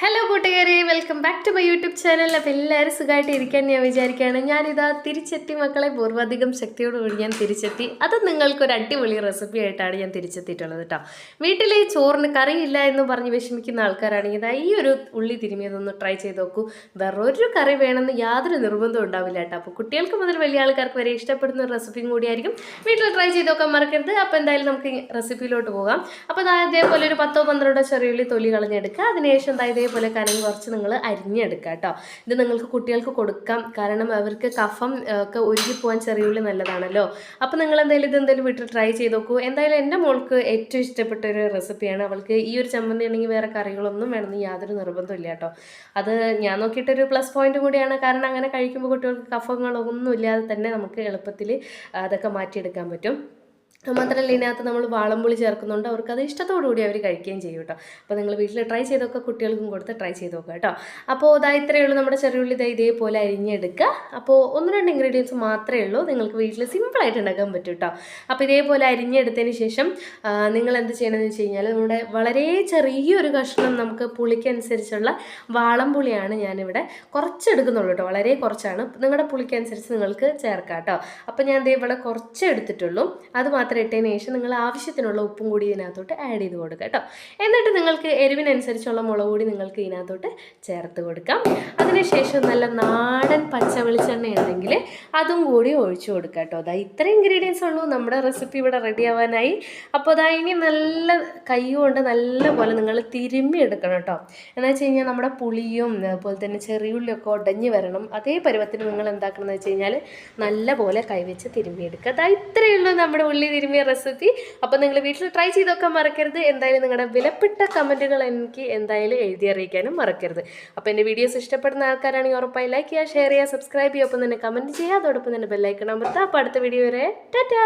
Hello കൂട്ടുകാരെ, welcome back to my YouTube channel. അപ്പോൾ എല്ലാവരും സുഖമായിട്ട് ഇരിക്കാൻ ഞാൻ വിചാരിക്കുകയാണ്. ഞാനിതാ തിരിച്ചെത്തി മക്കളെ, പൂർവാധികം ശക്തിയോടുകൂടി ഞാൻ തിരിച്ചെത്തി. അത് നിങ്ങൾക്കൊരു അടിപൊളി റെസിപ്പി ആയിട്ടാണ് ഞാൻ തിരിച്ചെത്തിയിട്ടുള്ളത് കേട്ടോ. വീട്ടിൽ ചോറിന് കറിയില്ല എന്ന് പറഞ്ഞ് വിഷമിക്കുന്ന ആൾക്കാരാണെങ്കിൽ ഇതാ ഈ ഒരു ഉള്ളി തിരുമിയതൊന്ന് ട്രൈ ചെയ്ത് നോക്കൂ. വേറൊരു കറി വേണമെന്ന് യാതൊരു നിർബന്ധവും ഉണ്ടാവില്ല കേട്ടോ. അപ്പോൾ കുട്ടികൾക്ക് മുതൽ വലിയ ആൾക്കാർക്ക് വരെ ഇഷ്ടപ്പെടുന്ന ഒരു റെസിപ്പിയും കൂടിയായിരിക്കും. വീട്ടിൽ ട്രൈ ചെയ്ത് നോക്കാൻ മറക്കരുത്. അപ്പോൾ എന്തായാലും നമുക്ക് റെസിപ്പിയിലോട്ട് പോകാം. അപ്പോൾ ഇതേപോലെ ഒരു 10-12 ചെറിയുള്ളി തൊലി കളഞ്ഞെടുക്കുക. അതിനുശേഷം ഇതേപോലെ കനം കുറച്ച് നിങ്ങൾ അരിഞ്ഞെടുക്കുക കേട്ടോ. ഇത് നിങ്ങൾക്ക് കുട്ടികൾക്ക് കൊടുക്കാം, കാരണം അവർക്ക് കഫം ഒക്കെ ഒഴുകിപ്പോകാൻ ചെറിയുള്ളി നല്ലതാണല്ലോ. അപ്പോൾ നിങ്ങൾ ഇതെന്തായാലും വീട്ടിൽ ട്രൈ ചെയ്ത് നോക്കൂ. എന്തായാലും എൻ്റെ മോൾക്ക് ഏറ്റവും ഇഷ്ടപ്പെട്ട ഒരു റെസിപ്പിയാണ്. അവൾക്ക് ഈ ഒരു ചമ്മന്തി ഉണ്ടെങ്കിൽ വേറെ കറികളൊന്നും വേണമെന്ന് യാതൊരു നിർബന്ധമില്ല കേട്ടോ. അത് ഞാൻ നോക്കിയിട്ടൊരു പ്ലസ് പോയിന്റ് കൂടിയാണ്, കാരണം അങ്ങനെ കഴിക്കുമ്പോൾ കുട്ടികൾക്ക് കഫങ്ങളൊന്നും ഇല്ലാതെ തന്നെ നമുക്ക് എളുപ്പത്തിൽ അതൊക്കെ മാറ്റിയെടുക്കാൻ പറ്റും. മാത്രമല്ല ഇതിനകത്ത് നമ്മൾ വാളംപുളി ചേർക്കുന്നുണ്ട്, അവർക്ക് അത് ഇഷ്ടത്തോടുകൂടി അവർ കഴിക്കുകയും ചെയ്യും കേട്ടോ. അപ്പോൾ നിങ്ങൾ വീട്ടിൽ ട്രൈ ചെയ്തൊക്കെ കുട്ടികൾക്കും കൊടുത്ത് ട്രൈ ചെയ്ത് നോക്കുക കേട്ടോ. അപ്പോൾ ഇത്രയേ ഉള്ളൂ, നമ്മുടെ ചെറിയുള്ളി ഇതേപോലെ അരിഞ്ഞെടുക്കുക. അപ്പോൾ 1-2 ഇൻഗ്രീഡിയൻസ് മാത്രമേ ഉള്ളൂ, നിങ്ങൾക്ക് വീട്ടിൽ സിമ്പിളായിട്ട് ഉണ്ടാക്കാൻ പറ്റും കേട്ടോ. അപ്പോൾ ഇതേപോലെ അരിഞ്ഞെടുത്തതിന് ശേഷം നിങ്ങൾ എന്ത് ചെയ്യണമെന്ന് വെച്ച് കഴിഞ്ഞാൽ, നമ്മുടെ വളരെ ചെറിയൊരു കഷ്ണം നമുക്ക് പുളിക്കനുസരിച്ചുള്ള വാളംപുളിയാണ് ഞാനിവിടെ കുറച്ചെടുക്കുന്നുള്ളൂ കേട്ടോ. വളരെ കുറച്ചാണ്, നിങ്ങളുടെ പുളിക്കനുസരിച്ച് നിങ്ങൾക്ക് ചേർക്കാം കേട്ടോ. അപ്പോൾ ഞാൻ ഇവിടെ കുറച്ച് എടുത്തിട്ടുള്ളൂ. അത് മാത്രം ഇട്ടതിന് ശേഷം നിങ്ങൾ ആവശ്യത്തിനുള്ള ഉപ്പും കൂടി ഇതിനകത്തോട്ട് ആഡ് ചെയ്ത് കൊടുക്കുക കേട്ടോ. എന്നിട്ട് നിങ്ങൾക്ക് എരിവിനനുസരിച്ചുള്ള മുളക് കൂടി നിങ്ങൾക്ക് ഇതിനകത്തോട്ട് ചേർത്ത് കൊടുക്കാം. അതിനുശേഷം നല്ല നാടൻ പച്ച വെളിച്ചെണ്ണ ഉണ്ടെങ്കിൽ അതും കൂടി ഒഴിച്ചു കൊടുക്കുക കേട്ടോ. ഇത്ര ഇൻഗ്രീഡിയൻസ് ഉള്ളൂ, നമ്മുടെ റെസിപ്പി ഇവിടെ റെഡി ആവാനായി. അപ്പോൾ ഇനി നല്ല കൈ കൊണ്ട് നല്ലപോലെ നിങ്ങൾ തിരുമ്മി എടുക്കണം കേട്ടോ. എന്ന് വെച്ച് കഴിഞ്ഞാൽ നമ്മുടെ പുളിയും അതുപോലെ തന്നെ ചെറിയുള്ളിയൊക്കെ ഉടഞ്ഞ് വരണം. അതേ പരുവത്തിന് നിങ്ങൾ എന്താക്കണം എന്ന് വെച്ച് കഴിഞ്ഞാൽ നല്ലപോലെ കൈവച്ച് തിരുമ്മിയെടുക്കുക. ഇത്രയേ ഉള്ളൂ നമ്മുടെ ഉള്ളി തിരുമിയ റെസിപ്പി. അപ്പോൾ നിങ്ങൾ വീട്ടിൽ ട്രൈ ചെയ്തൊക്കെ മറക്കരുത്. എന്തായാലും നിങ്ങളുടെ വിലപ്പെട്ട കമൻറ്റുകൾ എനിക്ക് എന്തായാലും എഴുതി അറിയിക്കാനും മറക്കരുത്. അപ്പോൾ എൻ്റെ വീഡിയോസ് ഇഷ്ടപ്പെടുന്ന ആൾക്കാരാണെങ്കിൽ ഉറപ്പായി ലൈക്ക് ചെയ്യുക, ഷെയർ ചെയ്യുക, സബ്സ്ക്രൈബ് ചെയ്യുക, ഒപ്പം തന്നെ കമൻറ്റ് ചെയ്യുക. അതോടൊപ്പം തന്നെ ബെല്ലൈക്കൺ അമർത്തുക. അപ്പോൾ അടുത്ത വീഡിയോ വരെ ടാറ്റാ.